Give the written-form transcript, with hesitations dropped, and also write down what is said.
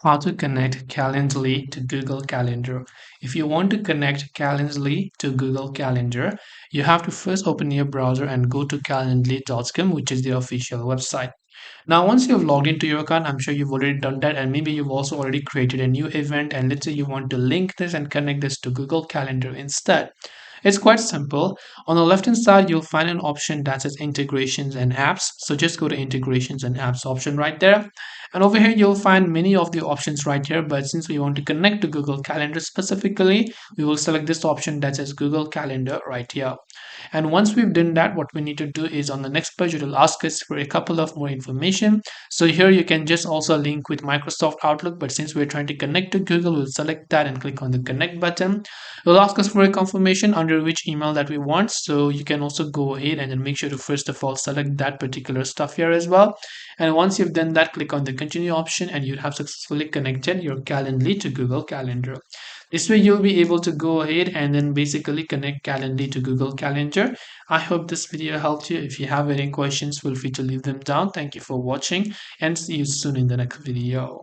How to connect Calendly to Google Calendar. If you want to connect Calendly to Google Calendar, you have to first open your browser and go to calendly.com, which is the official website. Now, once you've logged into your account, I'm sure you've already done that, and maybe you've also already created a new event. And let's say you want to link this and connect this to Google Calendar instead. It's quite simple. On the left hand side, you'll find an option that says integrations and apps. So just go to integrations and apps option right there. And over here, you'll find many of the options right here. But since we want to connect to Google Calendar specifically, we will select this option that says Google Calendar right here. And once we've done that, what we need to do is on the next page, it will ask us for a couple of more information. So here you can just also link with Microsoft Outlook, but since we're trying to connect to Google, we'll select that and click on the connect button. It will ask us for a confirmation under which email that we want. So you can also go ahead and then make sure to first of all select that particular stuff here as well. And once you've done that, click on the continue option and you have successfully connected your Calendly to Google Calendar. This way you'll be able to go ahead and then basically connect Calendly to Google Calendar. I hope this video helped you. If you have any questions, feel free to leave them down. Thank you for watching and see you soon in the next video.